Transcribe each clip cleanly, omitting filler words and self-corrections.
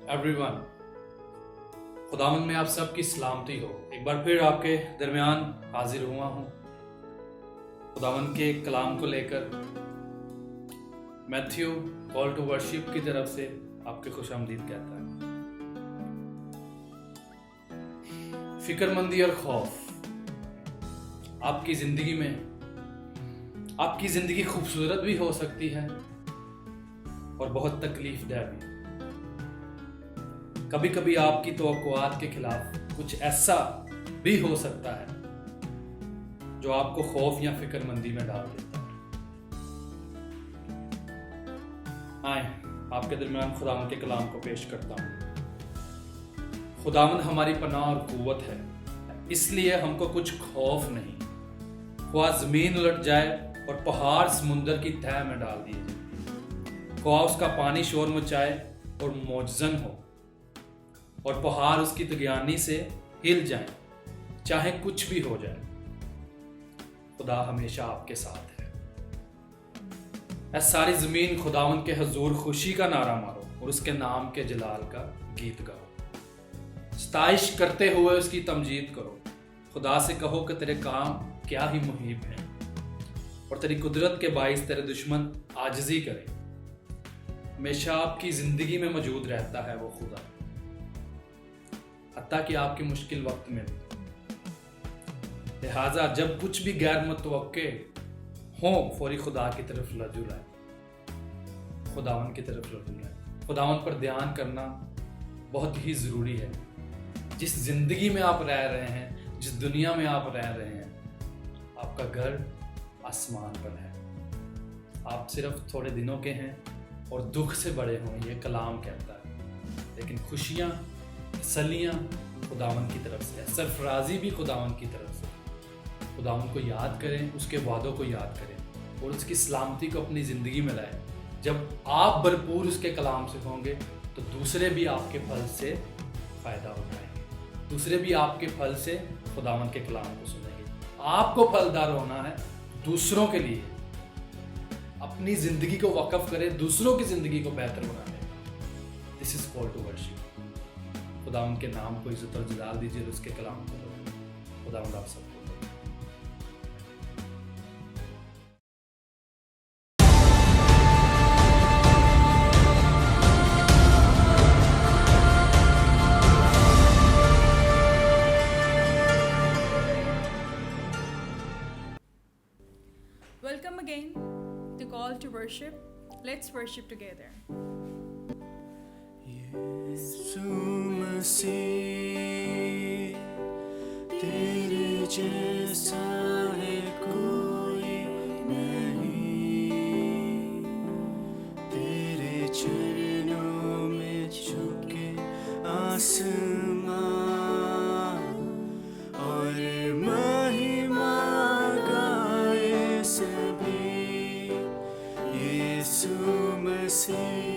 Everyone, खुदावंद में आप सबकी सलामती हो। एक बार फिर आपके दरमियान हाजिर हुआ हूँ खुदावंद के कलाम को लेकर। मैथ्यू कॉल टू वर्शिप की तरफ से आपके खुशामदीद कहता है। फिक्रमंदी और खौफ आपकी जिंदगी में, आपकी जिंदगी खूबसूरत भी हो सकती है और बहुत तकलीफदेह भी। कभी कभी आपकी तवक्कुआत के खिलाफ कुछ ऐसा भी हो सकता है जो आपको खौफ या फिक्रमंदी में डाल देता है। आए आपके दरमियान खुदावंद के कलाम को पेश करता हूं। खुदावंद हमारी पनाह और कुव्वत है, इसलिए हमको कुछ खौफ नहीं। ख्वाह जमीन उलट जाए और पहाड़ समुंदर की तह में डाल दिए जाए, ख्वाह उसका पानी शोर मचाए और मौजन हो और पहाड़ उसकी तगयानी से हिल जाएं, चाहे कुछ भी हो जाए, खुदा हमेशा आपके साथ है। ऐ सारी जमीन खुदावंद के हजूर खुशी का नारा मारो और उसके नाम के जलाल का गीत गाओ। सताइश करते हुए उसकी तमजीद करो। खुदा से कहो कि तेरे काम क्या ही मुहीब हैं और तेरी कुदरत के बाइस तेरे दुश्मन आजिजी करें। हमेशा आपकी जिंदगी में मौजूद रहता है वो खुदा, हत्ता कि आपके मुश्किल वक्त में भी। लिहाजा जब कुछ भी गैर मुतवक्के हो, फौरी खुदा की तरफ रजू लाए, खुदावन की तरफ रजू लाए। खुदावन पर ध्यान करना बहुत ही ज़रूरी है। जिस जिंदगी में आप रह रहे हैं, जिस दुनिया में आप रह रहे हैं, आपका घर आसमान पर है। आप सिर्फ थोड़े दिनों के हैं और दुख से बड़े हों, ये कलाम कहता है। लेकिन खुशियाँ, तसल्लियाँ खुदावन की तरफ से है, सरफराजी भी खुदावन की तरफ से। खुदावन को याद करें, उसके वादों को याद करें और उसकी सलामती को अपनी ज़िंदगी में लाएं। जब आप भरपूर उसके कलाम से होंगे तो दूसरे भी आपके फल से फ़ायदा उठाएंगे, दूसरे भी आपके फल से खुदावन के कलाम को सुनेंगे। आपको फलदार होना है दूसरों के लिए। अपनी ज़िंदगी को वक़्फ़ करें दूसरों की ज़िंदगी को बेहतर बनाने। This is Call to Worship. खुदावंद के नाम को इज़्ज़त और जलाल दीजिए और उसके कलाम को लो। खुदावंद आप सबको। Welcome again to Call to Worship. Let's worship together. यीशु मसीह तेरे जैसा है कोई नहीं, तेरे चरणों में झुके आसमां और महिमा गाए सभी। यीशु मसीह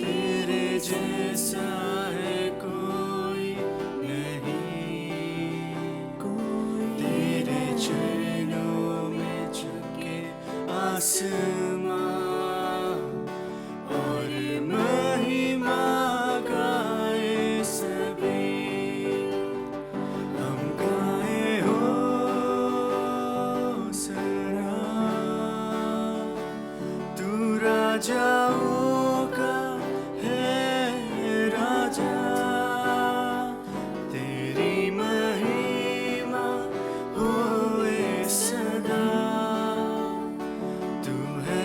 तेरे जैसा है कोई नहीं, तेरे चरणों में झुके आसमां और महिमा गाए सभी। हम गाए होसना, तू राजाओं का है राजा, तेरी महिमा होए सदा। तू है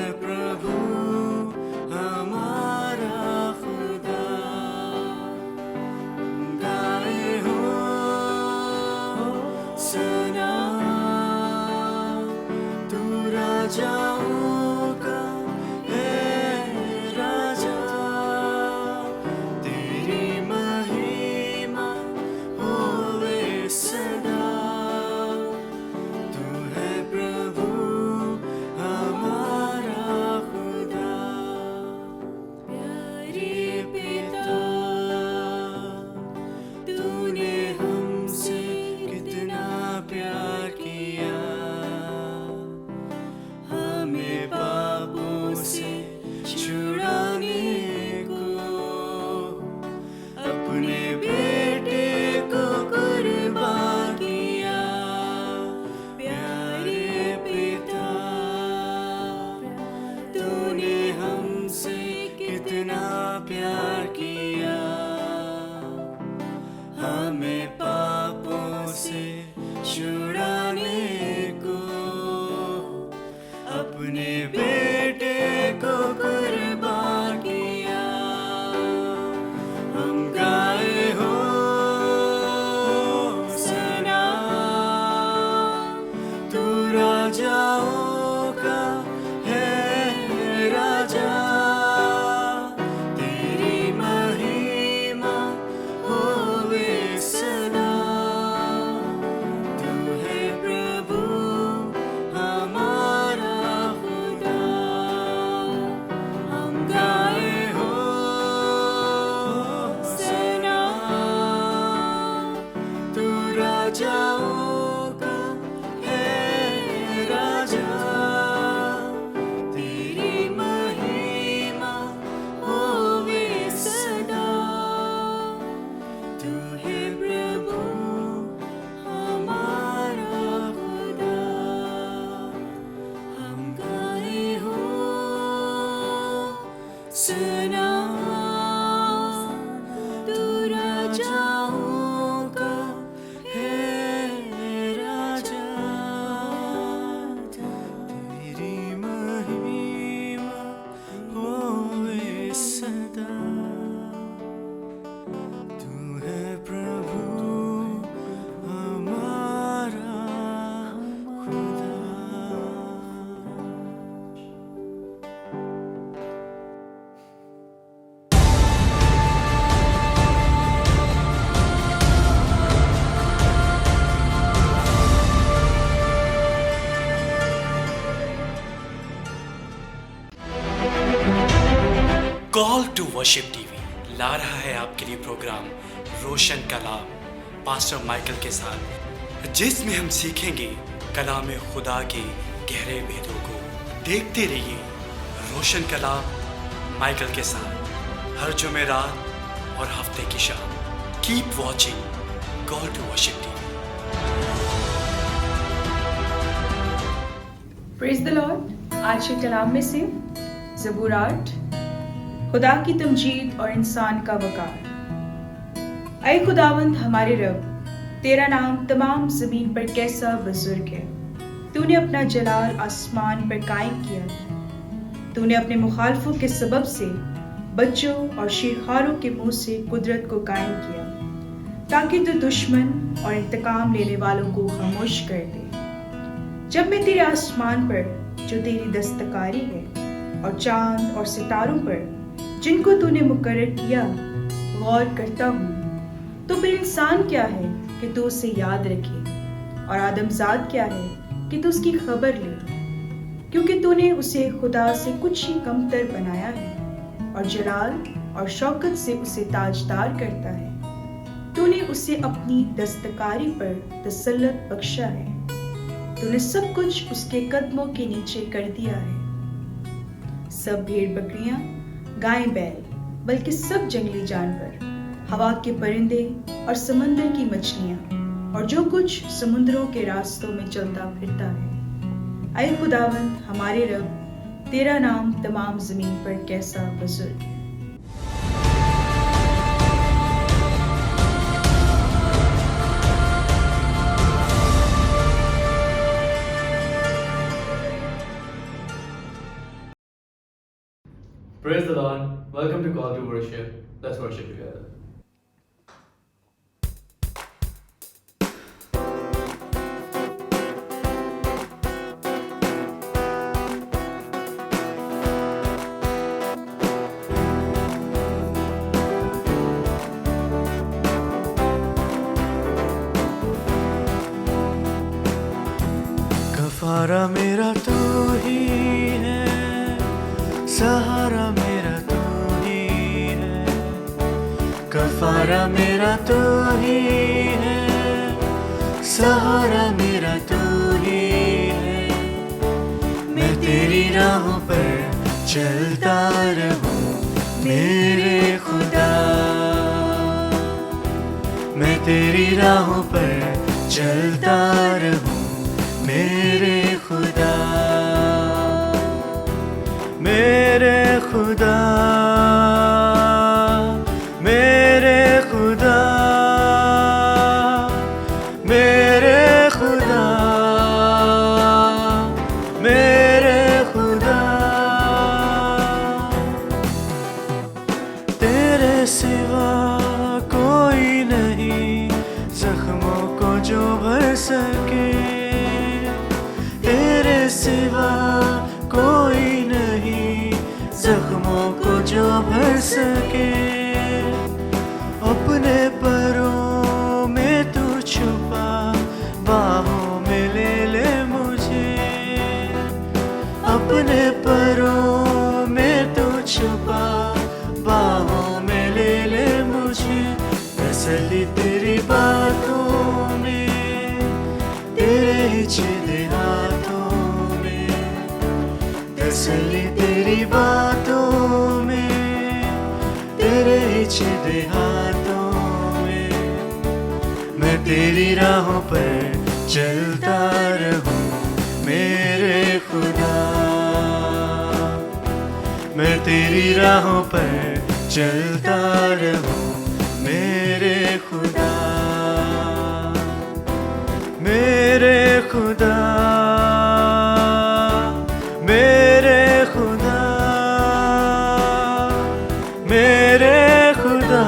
प्यार किया, हमें पापों से छुड़ाने को अपने बेटे को कुर्बान किया। हम गाए हो सना, तू राजाओं का है राजा, तेरी महिमा होवे सदा। तू है प्रभु हमारा खुदा, हम गाए हो सना, तू राजाओं का है राजा, तेरी महिमा होवे सदा। तू है प्रभु हमारा खुदा, हम गाए हो सना, तू राजाओं का है राजा, तेरी महिमा होवे सदा। तू है प्रभु हमारा खुदा। कॉल टू वर्शिप टीवी ला रहा है आपके लिए प्रोग्राम रोशन कलाम पास्टर माइकल के साथ, जिसमें हम सीखेंगे कलाम खुदा के गहरे भेदों को। देखते रहिए रोशन कलाम माइकल के साथ हर जुमेरात और हफ्ते की शाम। Keep watching Call to Worship TV. Praise the Lord. आज के कलाम में से ज़बूर 8, खुदा की तमजीद और इंसान का वकार। ऐ खुदावंद हमारे रब, तेरा नाम तमाम ज़मीन पर कैसा बुजुर्ग है। तूने अपना जलाल आसमान पर कायम किया। तूने अपने मुखालफों के सबब से बच्चों और शेरखारों के मुंह से कुदरत को कायम किया, ताकि तू दुश्मन और इंतकाम लेने वालों को खामोश कर दे। जब मैं तेरे आसमान पर जो तेरी दस्तकारी है और चांद और सितारों पर जिनको तूने मुकर्रर किया गौर करता हूँ, तो फिर इंसान क्या है कि तू उसे याद रखे, और आदमजाद क्या है कि तू उसकी खबर ले, क्योंकि तूने उसे खुदा से कुछ ही कमतर बनाया है और जलाल और शौकत से उसे ताजदार करता है। तूने उसे अपनी दस्तकारी पर तसल्लुत बख्शा है। तूने सब कुछ उसके कदमों के नीचे कर दिया है। सब भेड़ बकरियां, गाय बैल, बल्कि सब जंगली जानवर, हवा के परिंदे और समंदर की मछलियां और जो कुछ समुद्रों के रास्तों में चलता फिरता है। ऐ खुदावंद हमारे रब, तेरा नाम तमाम जमीन पर कैसा बुजुर्ग है। Praise the Lord. Welcome to Call to Worship. Let's worship together. कफारा मेरा तू ही है, सहारा मेरा तू ही है। कफारा मेरा तू ही है, सहारा मेरा तू ही है। मैं तेरी राहों पर चलता रहूं मेरे खुदा, मैं तेरी राहों पर चलता रहूं मेरे खुदा, मेरे खुदा। सिवा कोई नहीं जख्मों को जो भर सके, तेरे सिवा कोई नहीं जख्मों को जो भर सके। अपने परों में तू छुपा, बाहों में ले ले मुझे, अपने परों में तू छुपा, बाहों में ले ले मुझे। तसल्ली तेरी बातों में, तेरे हिचले हाथों में, तसल्ली तेरी बातों में, तेरे हिचले हाथों में। मैं तेरी राहों पर चलता रहूं मेरे खुदा, मैं तेरी राहों पर चलता रहूं मेरे खुदा, मेरे खुदा, मेरे खुदा, मेरे खुदा,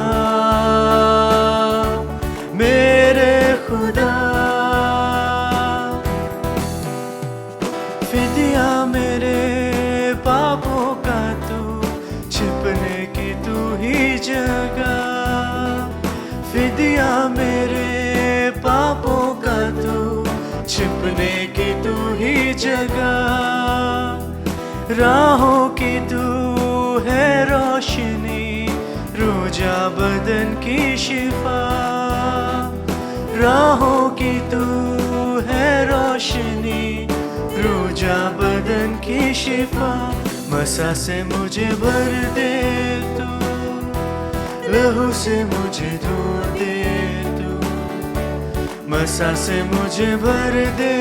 मेरे खुदा। फिदिया मेरे पापों का तू, छिपने की तू ही जगह, फिदिया मेरे पापों का तू, छिपने की तू ही जगह। राहों की तू है रोशनी, रोजा बदन की शिफा, राहों की तू है रोशनी, रोजा बदन की शिफा। मसा से मुझे भर दे तू, लहू से मुझे धो दे तू, मसा से मुझे भर दे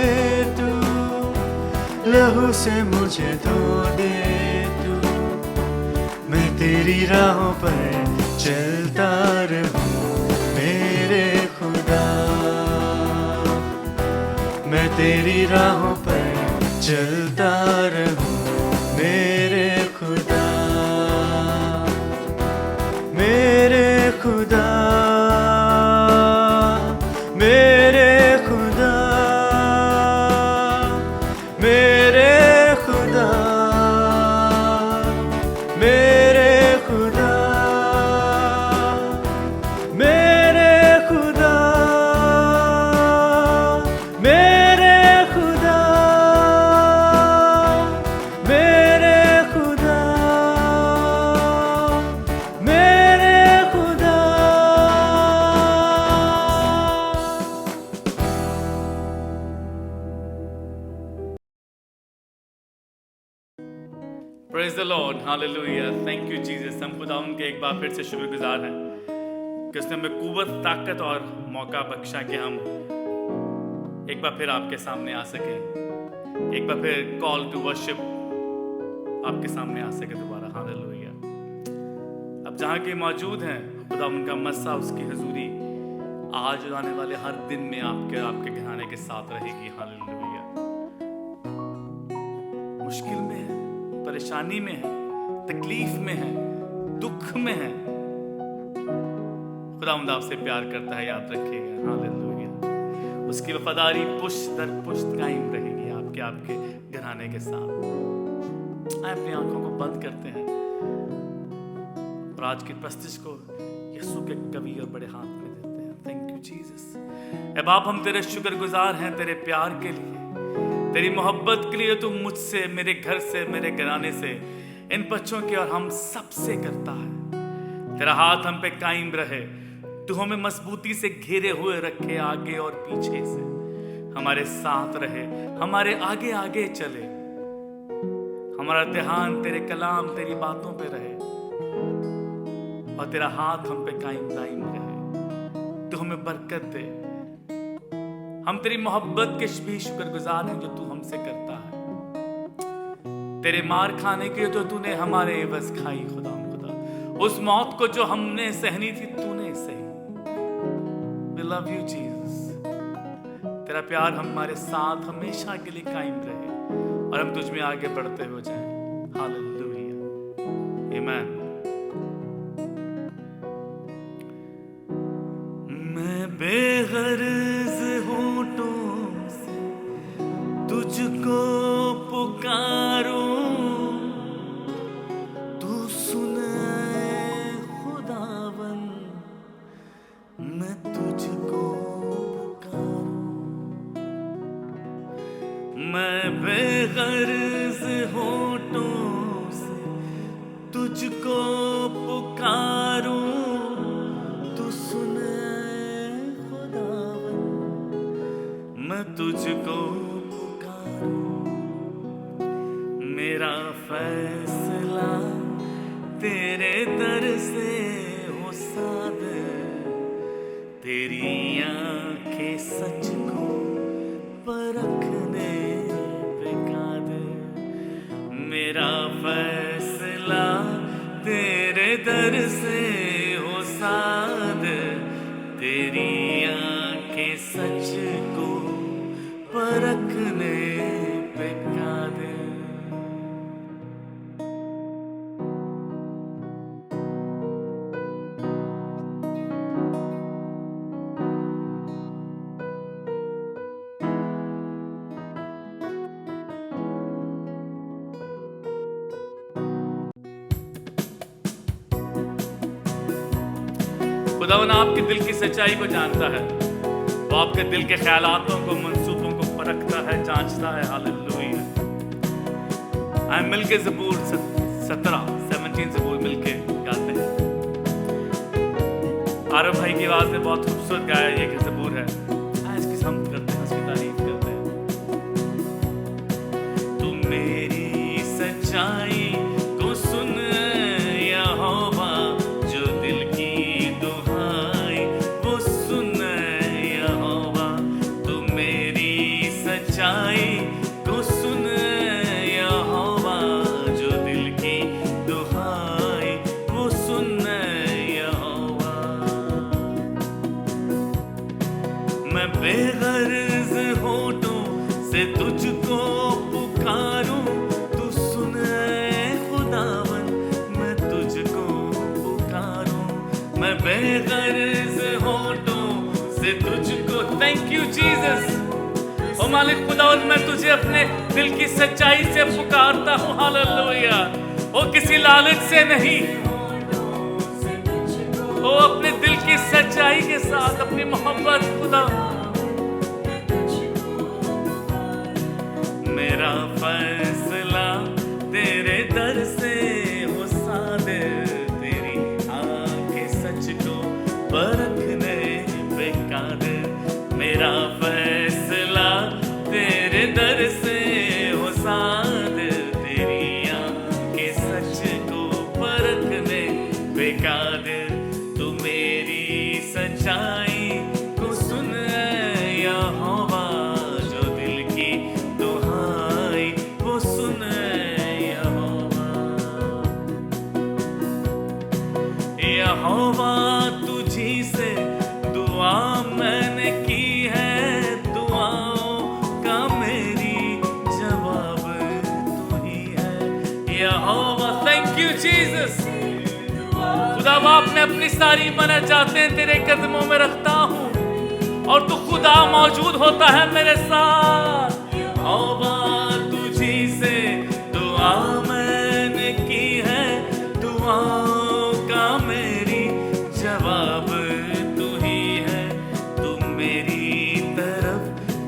तू, लहू से मुझे धो दे तू। मैं तेरी राहों पर चलता रहूं मेरे खुदा, मैं तेरी राहों पर चलता रहूं मेरे खुदा, मेरे खुदा, मेरे खुदा, मेरे खुदा, मेरे खुदा, मेरे खुदा, मेरे खुदा, मेरे खुदा, मेरे खुदा। Praise the Lord, hallelujah, thank you Jesus. हम खुदा उनके एक बार फिर से शुक्रगुजार हैं कि उसने हमें कुव्वत, ताकत और मौका बख्शा कि हम एक बार फिर आपके सामने आ सकें, एक बार फिर कॉल टू वर्शिप आपके सामने आ सके दोबारा, हालेलुया। अब जहाँ के मौजूद हैं, खुदा उनका मस्सा, उसकी हजूरी आज और आने वाले हर दिन में आपके और आपके घराने के साथ रहेगी, हालेलुया। मुश्किल में है, परेशानी में है, तकलीफ में है, दुख में है, खुदावंद आपसे प्यार करता है, याद रखिएगा, हालेलुया। उसकी वफादारी पुष्ट दर पुष्ट कायम रहेगी आपके घराने के साथ। आए अपनी आंखों को बंद करते हैं और आज की प्रस्तुति को यीशु के कवि और बड़े हाथ में देते हैं। Thank you Jesus. ऐ बाप, हम तेरे शुक्रगुजार हैं तेरे प्यार के लिए, तेरी मोहब्बत के लिए। तू मुझसे, मेरे घर से, मेरे घराने से, इन बच्चों के और हम सबसे करता है। तेरा हाथ हम पे कायम रहे, तू हमें मजबूती से घेरे हुए रखे, आगे और पीछे से हमारे साथ रहे, हमारे आगे आगे चले, हमारा ध्यान तेरे कलाम, तेरी बातों पे रहे और तेरा हाथ हम पे कायम दायम रहे। तू हमें बरकत दे। हम तेरी मोहब्बत के भी शुक्रगुजार हैं जो तू हमसे करता है। तेरे मार खाने के तो तूने हमारे एवज खाई, खुदा खुदा। उस मौत को जो हमने सहनी थी तूने सही। We love you Jesus। तेरा प्यार हमारे साथ हमेशा के लिए कायम रहे और हम तुझ में आगे बढ़ते हो जाएं। हालेलुया, आमीन। बेगर्ज होठों से तुझको पुकारूं, तू सुने खुदावन मैं तुझको पुकारूं। मैं बेगर्ज होठों से तुझको पुकारूं, तू सुने खुदावन मैं तुझको पुकारूं। मेरा फैसला तेरे दर से हो सादर, तेरी आंखें सच को परखने पे कादिर। मेरा फैसला तेरे दर से हो सादर, तेरी आंखें सच को परखने पे कादिर। खुदावन आपके दिल की सच्चाई को जानता है, वो आपके दिल के ख्यालातों को, मंसूबों को परखता है, जांचता है। हालेलुया। आए मिलके ज़बूर 17 ज़बूर मिलके गाते हैं। आरव भाई की आवाज में बहुत खूबसूरत गाया ये कि ज़बूर है। इसकी हम करते हैं, इसकी तारीफ करते हैं। तू मेरी सच्चाई को सुन यहोवा, जो दिल की दुहाई वो सुन यहोवा। तू मेरी सच्चाई को सुन यहोवा, जो दिल की दुहाई वो सुन यहोवा। मैं बेगर्ज होठों से तुझको पुकारूं, तू सुने खुदावन मैं तुझको पुकारूं। मैं बेगर्ज होठों से तुझको, थैंक यू जीसस। ओ मालिक खुदावन, मैं तुझे अपने दिल की सच्चाई से पुकारता हूँ। हालेलुया। ओ किसी लालच से नहीं, ओ अपने दिल की सच्चाई के साथ, अपनी मोहब्बत खुदा। मेरा फैसला तेरे दर से हो सादर, तेरी आंखें सच को परखने पे कादिर। मेरा फैसला तेरे दर से हो सादर, तेरी आंखें सच को परखने पे कादिर। तू मेरी सच्चाई को सुन यहोवा, जो दिल की दुहाई वो सुन यहोवा। यहोवा तुझी से दुआ मैंने की है, दुआओं का मेरी जवाब तू ही है। यहोवा, थैंक यू जीसस। खुदा आपने अपनी सारी मना चाहते हैं तेरे कदमों में रखता हूँ, और तू खुदा मौजूद होता है मेरे साथ। यहोवा तुझी से दुआ मैंने की है, दुआओं का मेरी जवाब तू ही है। तू मेरी तरफ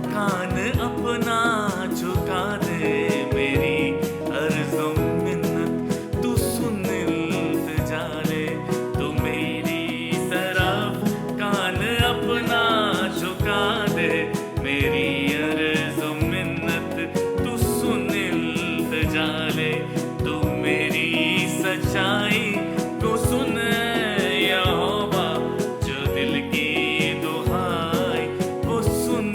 कान अपना झुका दे, मेरी अर्ज़ो मिन्नत तू सुन इल्तिजा ले। तू मेरी तरफ कान अपना झुका दे, मेरी अर्ज़ो मिन्नत तू सुन इल्तिजा ले। तू मेरी सच्चाई को सुन यहोवा, जो दिल की दुहाई वो सुन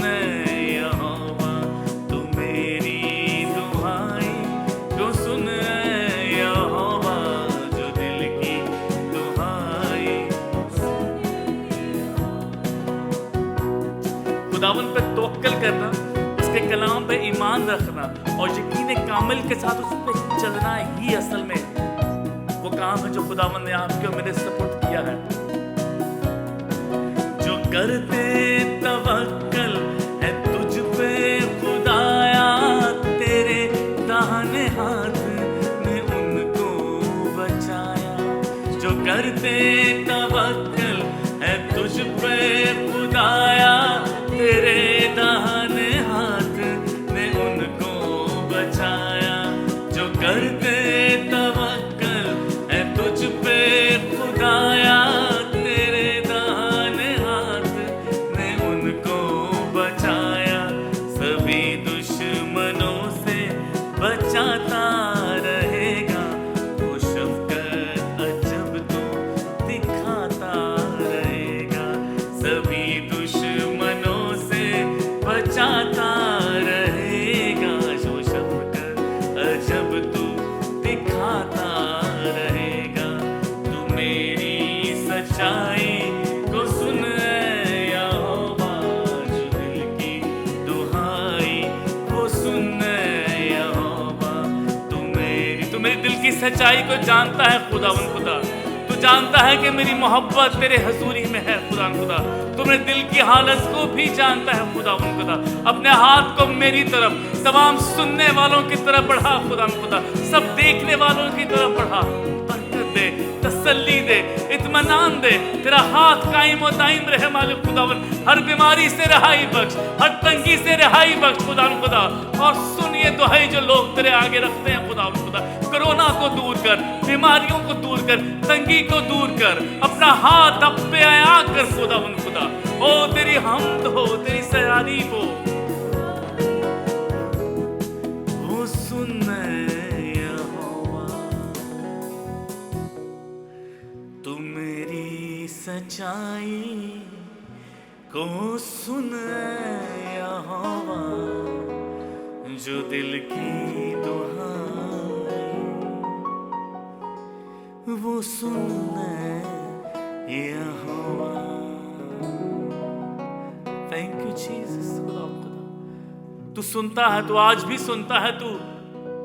यहोवा। तू मेरी दुहाई को सुन यहोवा, जो दिल की दुहाई। खुदावन पे तवक्कल करना, उसके कलाम पे ईमान रखना और यकीन कामिल के साथ उस पे चलना ही असल में वो काम है जो खुदावन ने आपके और मेरे सपोर्ट किया है। जो करते तब तवक्कल है तुझ पे खुदाया, तेरे दाहिने हाथ ने उनको बचाया। जो करते तवक्कल है तुझ पे खुदाया, तेरे दाहिने हाथ ने उनको बचाया। सभी दुश्मनों से बचाता रहेगा, वो शफ़क़त अजब तो दिखाता रहेगा। सभी दुश्मनों से बचाता रहेगा, वो शफ़क़त अजब तो दिखाता रहेगा। तू मेरी सच्चाई को सुन यहोवा, जो दिल की दुहाई वो सुन यहोवा। तू मेरे दिल की सच्चाई को जानता है खुदावन खुदा। तू जानता है कि मेरी मोहब्बत तेरे हजूरी में है खुदावन खुदा। तू मेरे दिल की हालत को भी जानता है खुदावन खुदा। अपने हाथ को मेरी तरफ, तमाम सुनने वालों की तरफ बढ़ा खुदावन खुदा। सब देखने वालों की तरफ बढ़ा। बरकत दे, तसल्ली दे, इत्मीनान दे। तेरा हाथ कायम व दायम रहे मालिक खुदावन। हर बीमारी से रहाई बख्श, हर तंगी से रहाई बख्श खुदावन खुदा। और सुन ये दुहाई जो लोग तेरे आगे रखते हैं खुदावन खुदा। कोरोना को दूर कर, बीमारियों को दूर कर, तंगी को दूर कर। अपना हाथ अब पे आया कर खुदावन खुदा। ओ तेरी हमद हो, तेरी सयारी हो। वो सुन यहोवा, तू मेरी सच्चाई को सुन यहोवा, जो दिल की दुहाई वो सुन यहोवा। Thank you Jesus. खुदा तू सुनता है, तू आज भी सुनता है, तू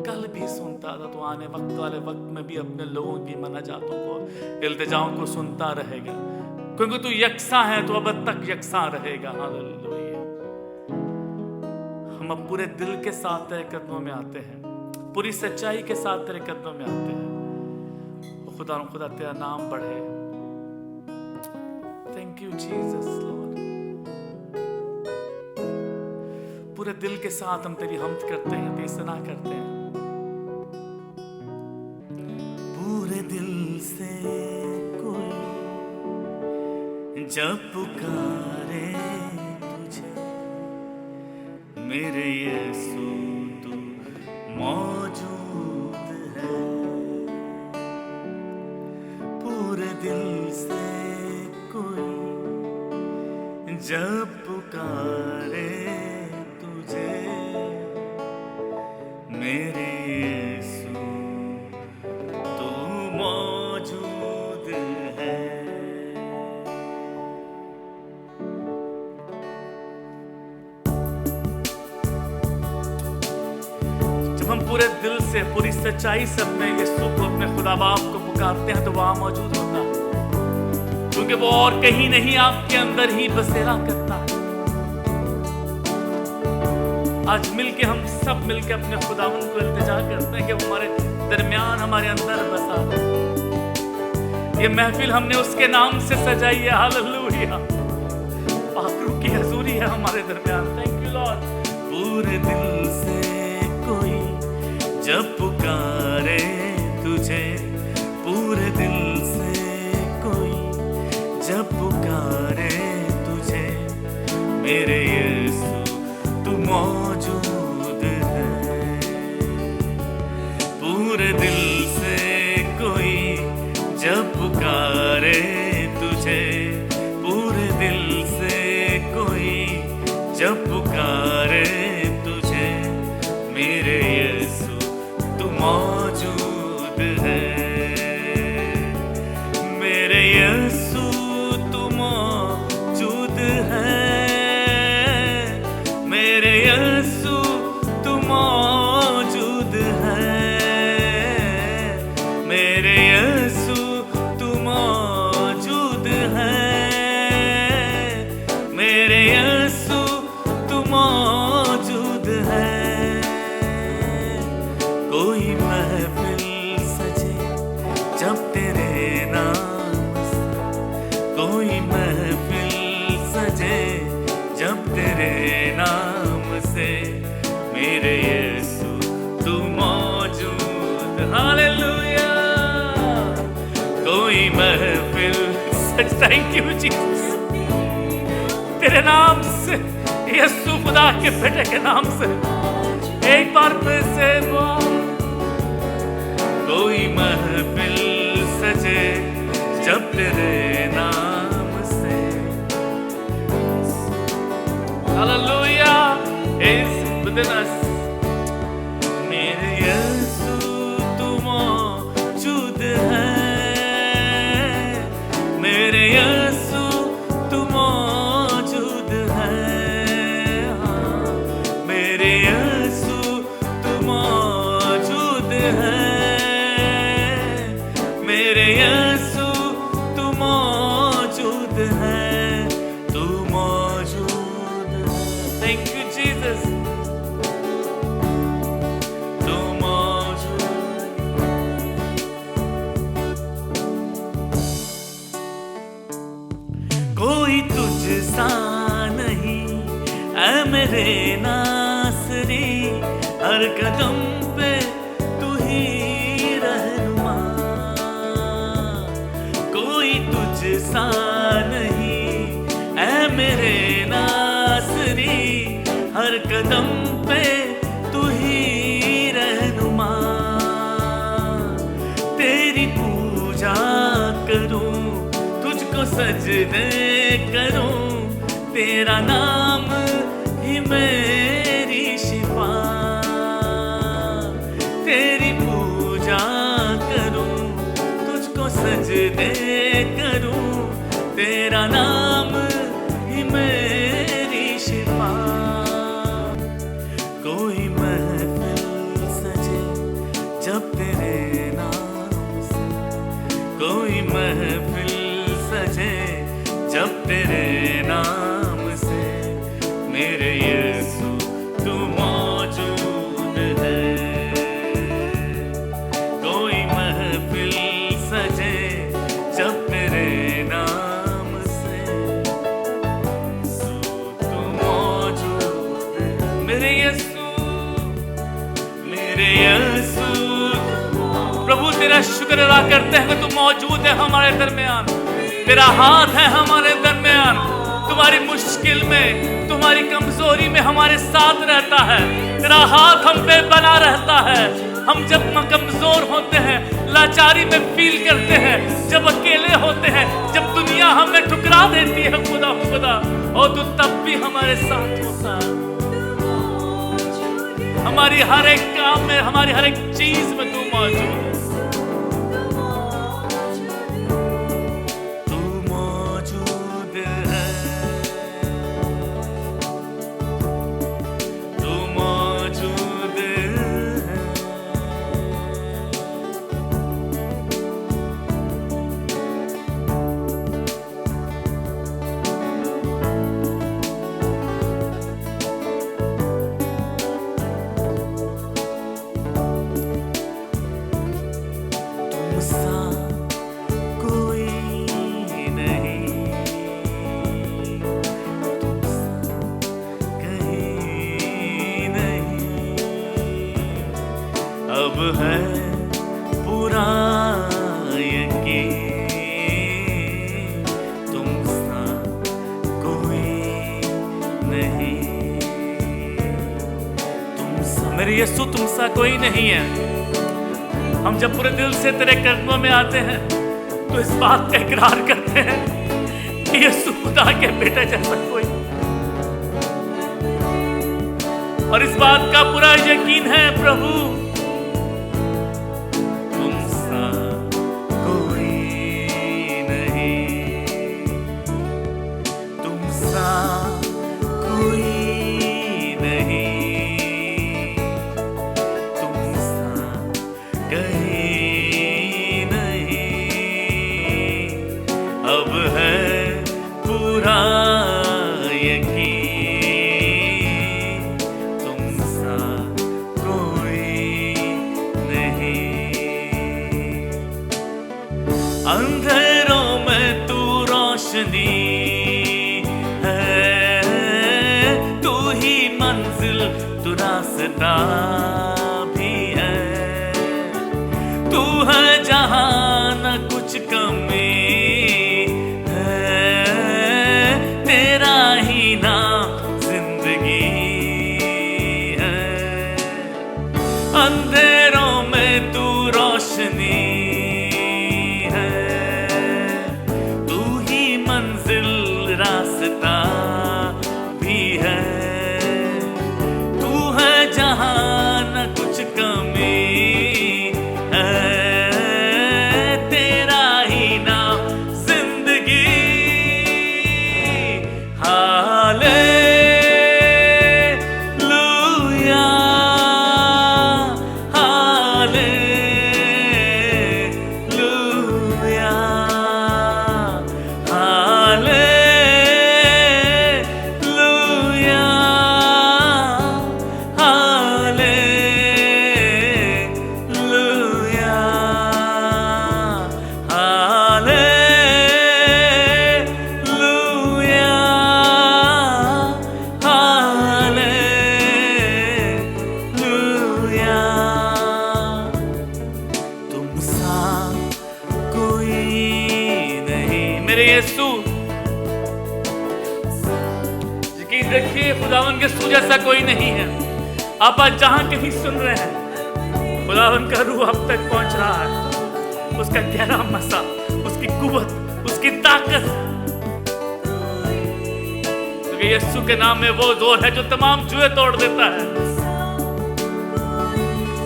कल भी सुनता था, तू आने वाले वक्त में भी अपने लोगों की मनाजातों को, इल्तिजाओं को सुनता रहेगा, क्योंकि तू यकसा है, तू अब तक यकसा रहेगा। हालेलुया। हम अब पूरे दिल के साथ तेरे कदमों में आते हैं, पूरी सच्चाई के साथ तेरे कदमों में आते हैं। खुदा तेरा नाम बढ़े। Thank you Jesus Lord. पूरे दिल के साथ हम तेरी हमद करते हैं, तेरी सना करते हैं। पूरे दिल से कोई जब पुकारे तुझे, मेरे यीशु तू मौजूद है। पूरे दिल से कोई जब पुकारे तुझे, मेरे यीशु तू मौजूद है। जब हम पूरे दिल से, पूरी सच्चाई से अपने यीशु को, अपने खुदा बाप को पुकारते हैं, तो वहां मौजूद होता है, क्योंकि वो और कहीं नहीं, आपके अंदर ही बसेरा करता है। आज मिलके हम सब मिलके अपने खुदावन को इल्तिजा करते हैं कि वो हमारे दरमियान, हमारे अंदर बसा हो। ये महफिल हमने उसके नाम से सजाई है। हालेलुया। पाक रूह की हजूरी है हमारे दरमियान। Thank you Lord. पूरे दिल से कोई जब पुकारे तुझे, पूरे दिल से कोई जब पुकारे तुझे, मेरे यीशु तू मौजूद है। पूरे दिल से कोई जब पुकारे तुझे, पूरे दिल से कोई जब पुकारे तुझे, मेरे यीशु तू मौजूद है। मेरे यीशु तू मौजूद है, मेरे यीशु कोई महफिल सजे जब तेरे नाम से, मेरे यीशु तू मौजूद। हालेलुया। कोई महफिल सज, थैंक यू जीसस, तेरे नाम से, यीशु खुदा के बेटे के नाम से। एक बार फिर से कोई महफिल सजे जब तेरे नाम से। Hallelujah is within us। मेरे यीशु तू मौजूद है, मेरे यीशु तू मौजूद है। हाँ, मेरे यीशु तू मौजूद है, मेरे यीशु तू मौजूद है, तू मौजूद है। थैंक यू जीसस, तू मौजूद। कोई तुझ सा नहीं ऐ मेरे नासरी, हर कदम पे तू ही रहनुमा। कोई तुझ सा नहीं ऐ मेरे नासरी, हर कदम पे तू ही रहनुमा। तेरी पूजा करूं, तुझको सजदे करूं, तेरा नाम ही मेरी शिफा। तेरी पूजा करूं, तुझको सजदे करूं, तेरा नाम ही मेरी शिफा। कोई महफिल सजे जब तेरे नाम से, कोई महफिल सजे जब तेरे नाम से, मेरे यीशु तू मौजूद है। कोई महफिल सजे जब तेरे नाम से, तू मौजूद है। मेरे यीशु, मेरे यीशु। प्रभु तेरा शुक्र अदा करते हैं कि तू मौजूद है हमारे दरमियान। तेरा हाथ है हमारे दरमियान, तुम्हारी मुश्किल में, तुम्हारी कमजोरी में हमारे साथ रहता है। तेरा हाथ हम पे बना रहता है। हम जब कमजोर होते हैं, लाचारी में फील करते हैं, जब अकेले होते हैं, जब दुनिया हमें ठुकरा देती है खुदा खुदा, और तू तब भी हमारे साथ होता है। हमारी हर एक काम में, हमारी हर एक चीज में तू मौजूद है। अब है पूरा यकीन, तुमसा कोई नहीं। तुमसा, मेरे यीशु तुमसा कोई नहीं है। हम जब पूरे दिल से तेरे कदमों में आते हैं तो इस बात का इकरार करते हैं कि यीशु खुदा के बेटे जैसा कोई, और इस बात का पूरा यकीन है प्रभु तुमसा कोई नहीं, तुमसा कोई नहीं, तुमसा कहीं नहीं। अब है पूरा अंधेरों में तू रोशनी रोशनी है, तू ही मंजिल, तू रास्ता भी है, तू है जहां न कुछ कमी है, तेरा ही नाम जिंदगी है, अंधेरों में तू रोशनी रास्ता भी है, तू है जहां न कुछ कमी है, तेरा ही नाम जिंदगी। हालेलुया, हालेलुया, हालेलुया, यकीन रखिए खुदावन के यीशु जैसा कोई नहीं है। आप आज जहां कहीं सुन रहे हैं, खुदावन का रूह अब तक पहुंच रहा है, उसका गहरा मसा, उसकी कुव्वत, उसकी ताकत, क्योंकि यीशु के नाम में वो जोर है जो तमाम जुए तोड़ देता है,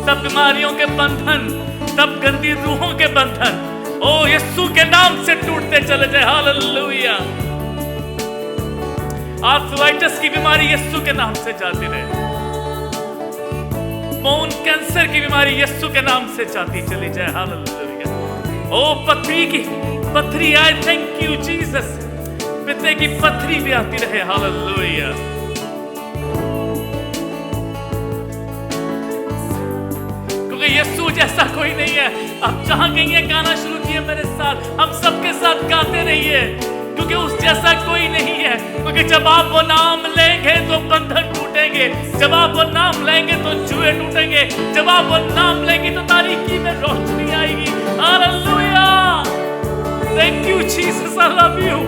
सब बीमारियों के बंधन, सब गंदी रूहों के बंधन ओ यीशु के नाम से टूटते चले जाए। हालेलुया। आर्थराइटिस की बीमारी यीशु के नाम से जाती रहे, बोन कैंसर की बीमारी यीशु के नाम से जाती चली जाए। हालेलुया। ओ पथरी, आई थैंक यू जीसस, पित्ते की पथरी भी आती रहे। हालेलुया। क्योंकि यीशु जैसा कोई नहीं है। अब जहां कहीं गाना शुरू किए मेरे साथ, हम सबके साथ गाते रहिए, क्योंकि उस जैसा कोई नहीं है। क्योंकि जब आप वो नाम लेंगे तो बंधन टूटेंगे, जब आप वो नाम लेंगे तो जुए टूटेंगे, जब आप वो नाम लेंगे तो तारीकी में रोशनी आएगी। Hallelujah. Thank you Jesus, I love you.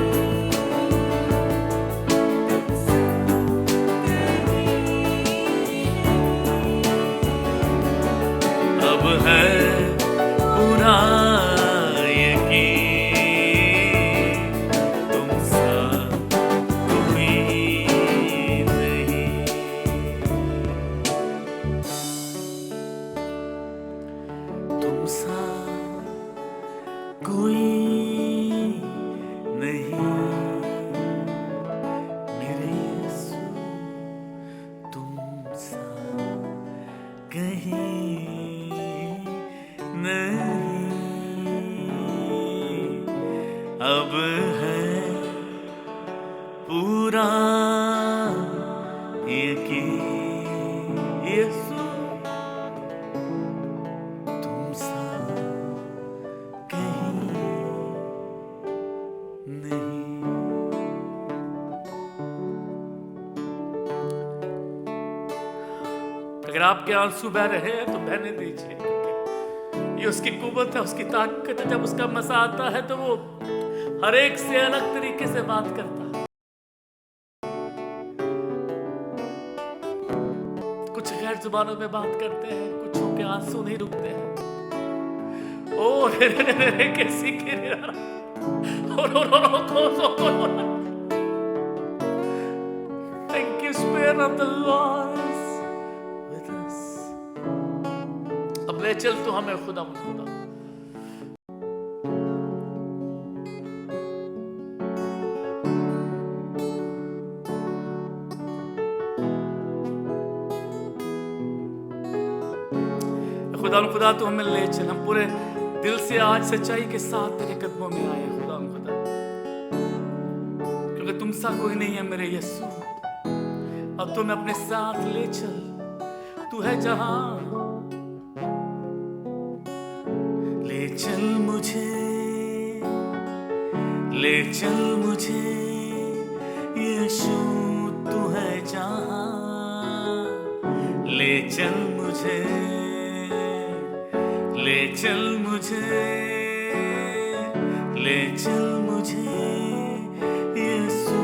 अब है पूरा अब है पूरा यकीन, यीशु तुम सा कहीं नहीं। अगर आपके आंसू बह रहे हैं तो बहने दीजिए, ये उसकी कुव्वत है, उसकी ताकत है। जब उसका मजा आता है तो वो हर एक से अलग तरीके से बात करता है। कुछ गैर जुबानों में बात करते हैं, कुछों के आंसू नहीं रुकते हैं। ओ रे कैसी Thank you, Spirit of the Lord is with us. अब ले चल तू हमें खुदा। खुदा तू हमें ले चल, हम पूरे दिल से आज सच्चाई के साथ तेरे कदमों में आए खुदा, क्योंकि तुम सा कोई नहीं है मेरे यीशु। अब तुम अपने साथ ले चल, तू है जहां, ले चल मुझे, ले चल मुझे यीशु तू है जहां, ले चल मुझे, ले चल मुझे, ले चल मुझे यीशु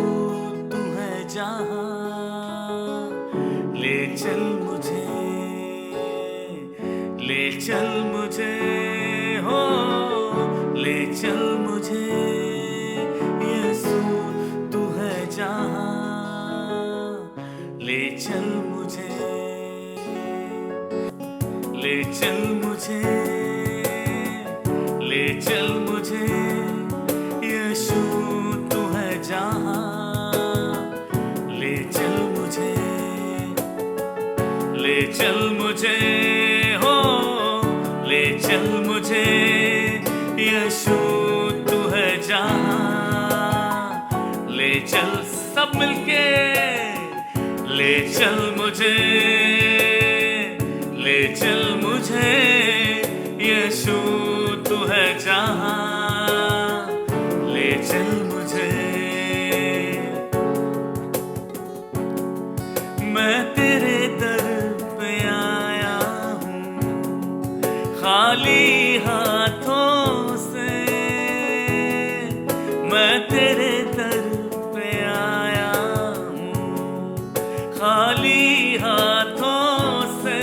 तू है जहां, ले चल मुझे, ले चल मुझे, हो ले चल मुझे यीशु तू है जहां, ले चल मुझे, ले चल मुझे, ले चल मुझे यीशु तू है जहां, ले चल मुझे, ले चल मुझे, हो ले चल मुझे यीशु तू है जहां, ले चल सब मिलके, ले चल मुझे, ले चल मुझे यीशु तू है जहां, ले चल मुझे, मैं तेरे दर पे आया हूँ खाली हाथों से, मैं तेरे दर पे आया हूँ खाली हाथों से,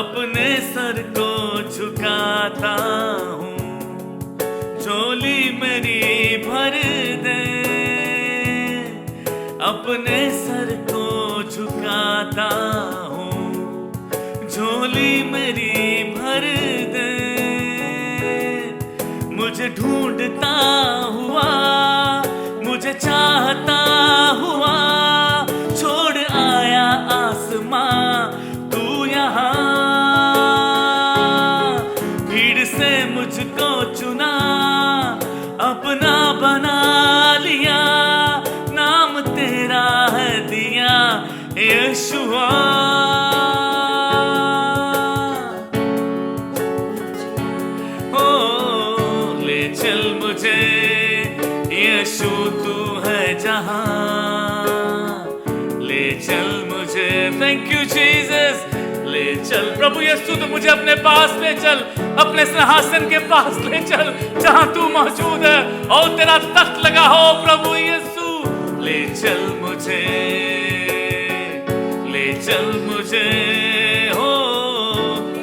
अपने सर को झुकाता हूँ, झोली मेरी भर दे, अपने सर को झुकाता हूँ, झोली मेरी भर दे, मुझे ढूंढता हुआ, मुझे चाहता हुआ, छोड़ आया आसमां तू यहाँ, भीड़ से मुझको चुना, अपना बना लिया, नाम तेरा है दिया यीशुआ, ओ ले चल मुझे यीशु तू है जहां, ले चल मुझे, थैंक यू जीसस, ले चल प्रभु यीशु तू मुझे अपने पास ले चल, अपने सिंहासन के पास ले चल जहां तू मौजूद है और तेरा तख्त लगा हो प्रभु यीशु, ले चल मुझे, ले चल मुझे, हो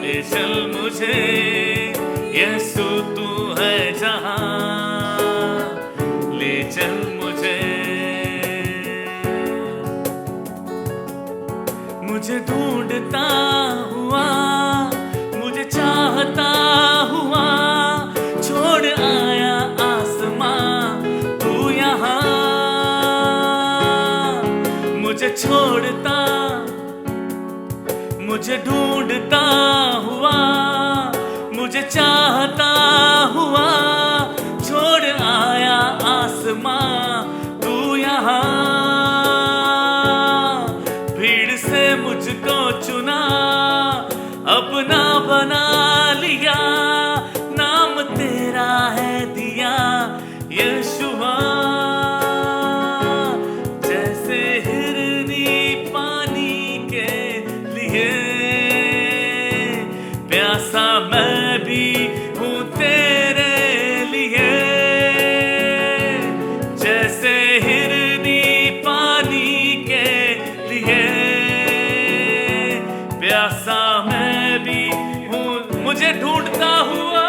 ले चल मुझे यीशु तू है जहां, ले चल मुझे, मुझे ढूंढता हुआ, मुझे चाहता हुआ, छोड़ आया आसमां तू यहाँ, मुझे छोड़ता, मुझे ढूंढता हुआ, मुझे चाहता हुआ, छोड़ आया आसमां तू यहाँ, भीड़ से मुझको चुना, अपना बना लिया, नाम तेरा है दिया यीशुआ, जैसे हिरनी पानी के लिए प्यासा मैं भी हूँ तेरे लिए, जैसे हिरनी पानी के लिए प्यासा मैं भी हूँ, मुझे ढूंढता हुआ,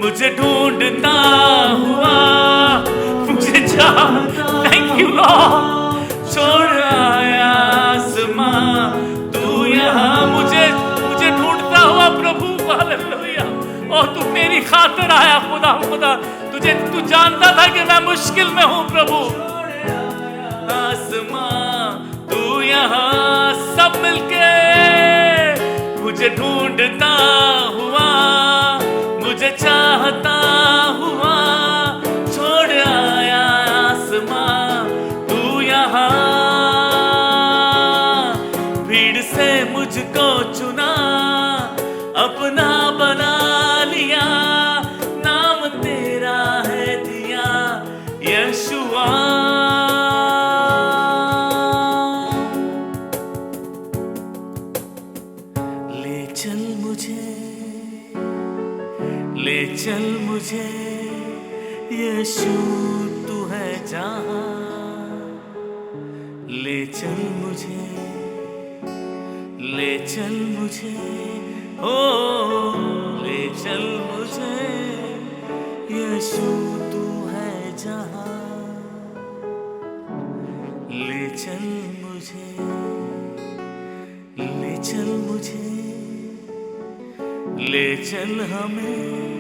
मुझे ढूंढता हुआ, मुझे चाहता, थैंक यू लॉर्ड, छोड़ आया आसमां तू यहाँ, मुझे ढूंढता हुआ प्रभु, हालेलुया, और तू मेरी खातिर आया खुदा, खुदा तू जानता था कि मैं मुश्किल में हूँ प्रभु, आसमां तू यहाँ, सब मिलके मुझे ढूंढता हुआ, मुझे चाहता हुआ, छोड़ आया आसमां तू यहाँ, भीड़ से मुझको चुना, अपना बना लिया, मुझे यीशु तू है जहां, ले चल मुझे, ले चल मुझे, ओ ले चल मुझे, यीशु तू है जहां, ले चल मुझे, ले चल मुझे, ले चल हमें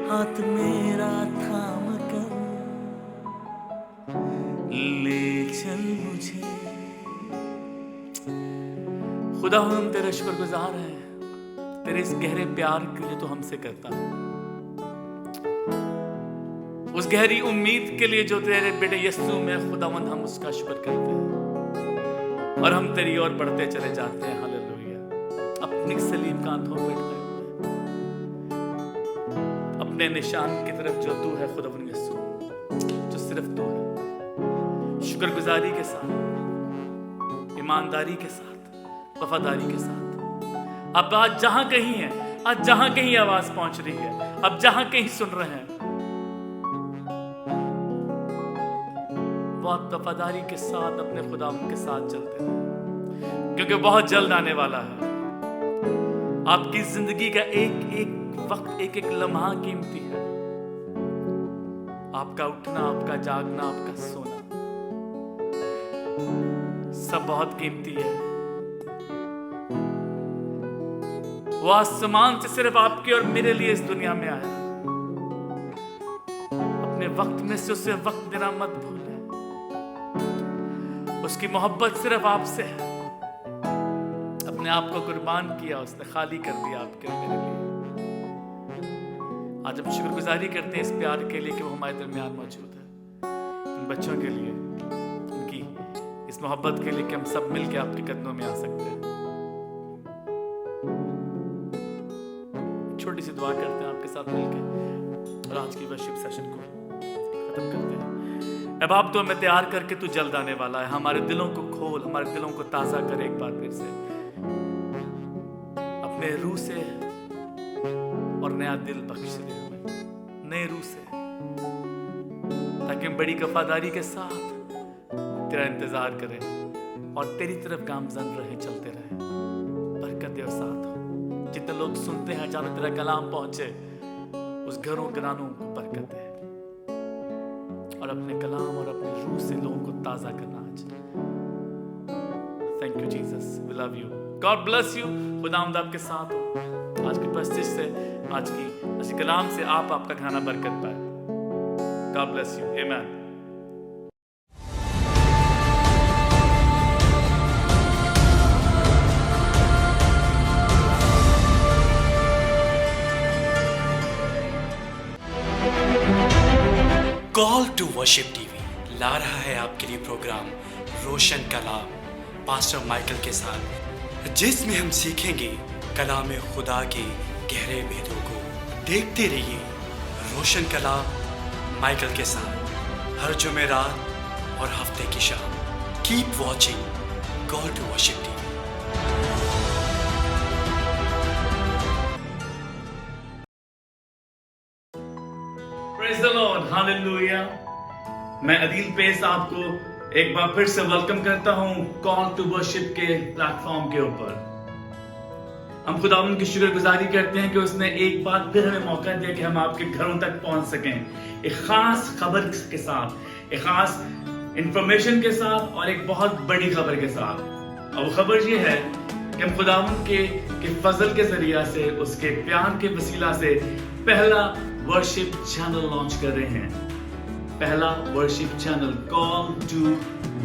हाथ मेरा थाम कर, ले चल मुझे। खुदा हम तेरे शुक्रगुजार हैं तेरे इस गहरे प्यार के लिए तो हमसे करता है, उस गहरी उम्मीद के लिए जो तेरे बेटे यीशु में खुदावंद हम उसका शुक्र करते हैं और हम तेरी ओर बढ़ते चले जाते हैं। हालेलुया। अपनी सलीम कांधों पे खड़े हुए अपने निशान की तरफ जो तू है खुदावंद यीशु, जो सिर्फ तू है, शुक्रगुजारी के साथ, ईमानदारी के साथ, वफादारी के साथ अब आज जहां कहीं है, आज जहां कहीं आवाज पहुंच रही है, अब जहां कहीं सुन रहे हैं, बहुत वफादारी के साथ अपने खुदा के साथ चलते हैं, क्योंकि बहुत जल्द आने वाला है। आपकी जिंदगी का एक एक वक्त, एक एक लम्हा कीमती है। आपका उठना, आपका जागना, आपका सोना सब बहुत कीमती है। वो आसमान से सिर्फ आपके और मेरे लिए इस दुनिया में आया। अपने वक्त में से उसे वक्त देना मत भूलें। उसकी मोहब्बत सिर्फ आपसे है। अपने आप को कुर्बान किया उसने, खाली कर दिया आपके और मेरे लिए। आज हम शुक्रगुजारी करते हैं इस प्यार के लिए कि वो हमारे दरमियान मौजूद है। इन बच्चों के लिए, उनकी इस मोहब्बत के लिए कि हम सब मिलकर आपके कदमों में आ सकते हैं। छोटी सी दुआ करते हैं आपके साथ मिलकर और आज की वर्शिप सेशन को खत्म करते हैं। अब आप तो हमें तैयार करके तू जल्द आने वाला है। हमारे दिलों को खोल, हमारे दिलों को ताजा कर एक बार फिर से अपने रूह से, और नया दिल बख्श दे हमें नए रूह से, ताकि हम बड़ी वफादारी के साथ तेरा इंतजार करें और तेरी तरफ गामजन रहे, चलते रहे। बरकत दे और साथ हो। जितने लोग सुनते हैं, जहां तेरा कलाम पहुंचे, उस घरों घरानों को बरकत है और अपने कलाम और अपने रूह से लोगों को ताजा करना आज। Thank you Jesus, we love you, God bless you. खुदावंद आपके साथ हो। आज की प्रस्तुति से, आज की कलाम से आप आपका खाना बरकत पाए। गॉड ब्लेस यू, आमीन। कॉल टू वर्शिप टीवी ला रहा है आपके लिए प्रोग्राम रोशन कला पास्टर माइकल के साथ, जिसमें हम सीखेंगे कलाम खुदा के गहरे भेदों को। देखते रहिए रोशन कला माइकल के साथ हर जुमेरात और हफ्ते की शाम। Keep watching Call to Worship TV. Praise the Lord, Hallelujah। मैं अदील पेस आपको एक बार फिर से वेलकम करता हूं कॉल टू वर्शिप के प्लेटफॉर्म के ऊपर। हम खुदावंद की शुक्रगुजारी करते हैं कि उसने एक बार फिर हमें मौका दिया कि हम आपके घरों तक पहुंच सकें, एक खास खबर के साथ, एक खास इंफॉर्मेशन के साथ और एक बहुत बड़ी खबर के साथ। और वो खबर ये है कि हम खुदावंद के फजल के जरिया से, उसके प्यार के वसीला से पहला वर्शिप चैनल लॉन्च कर रहे हैं। पहला worship channel, Call to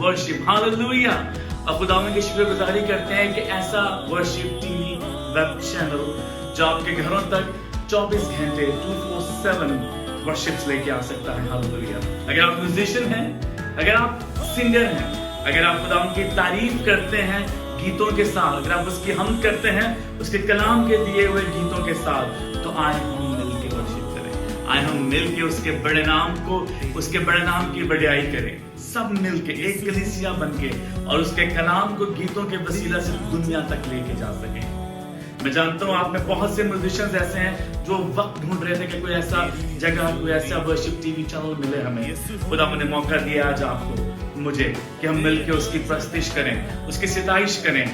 Worship. Hallelujah. और खुदावंद की शुक्रगुजारी करते हैं कि ऐसा वर्शिप टीवी वेब चैनल जो आपके घरों तक 24 घंटे 24/7 वर्शिप्स लेके आ सकता है। हालेलुया। अगर आप म्यूजिशियन हैं, अगर आप सिंगर हैं, अगर आप खुदावंद की तारीफ करते हैं गीतों के साथ, अगर आप उसकी हम करते हैं उसके कलाम के दिए हुए गीतों के साथ, तो आए हम मिलके वर्शिप करें, आए हम मिलके उसके बड़े नाम को, उसके बड़े नाम की बड़ाई करें, सब मिलके एक कलीसिया बनके और उसके कलाम को गीतों के वसीला से दुनिया तक लेके जा सकें। मैं जानता हूँ आप में बहुत से म्यूजिशियंस ऐसे हैं जो वक्त ढूंढ रहे थे कि कोई ऐसा जगह, कोई ऐसा वर्शिप टीवी चैनल मिले हमें। खुदा ने मौका दिया आज आपको, मुझे, कि हम मिलकर उसकी प्रस्तिश करें, उसकी सिताइश करें,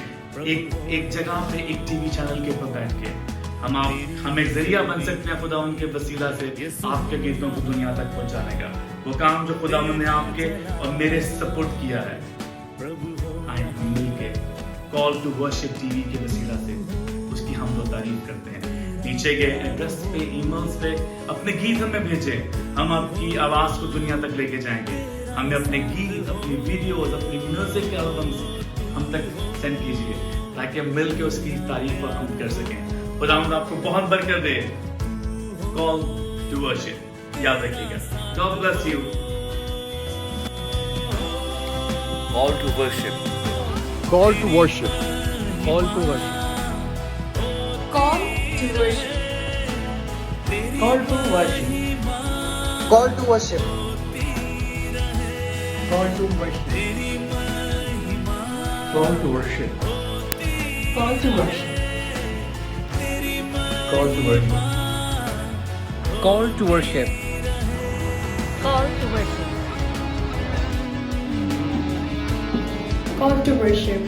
एक जगह पे एक टीवी चैनल के ऊपर बैठ के हम एक जरिया बन सकते हैं खुदा उनके वसीला से आपके गीतों को दुनिया तक पहुंचाने का। वो काम जो खुदा ने आपके और मेरे सपोर्ट किया है, आए हम मिलके कॉल टू वर्शिप टीवी के वसीला से उसकी हम लोग तारीफ करते हैं। नीचे के एड्रेस पे, ईमेल्स पे अपने गीत हमें भेजें, हम आपकी आवाज को दुनिया तक लेके जाएंगे। हमें अपने गीत, अपनी वीडियोस, अपनी म्यूजिक एल्बम्स हम तक सेंड कीजिए ताकि हम मिलके उसकी तारीफ हम कर सकें। खुदा आपको बहुत बरकत दे। कॉल टू वर्शिप याद रखिएगा। God bless you. Call to worship. Call to worship. Call to worship. Call to worship. Call to worship. Call to worship. Call to worship. Call to worship. Call to worship. Call to worship. Call to worship. Call to worship. Call to worship.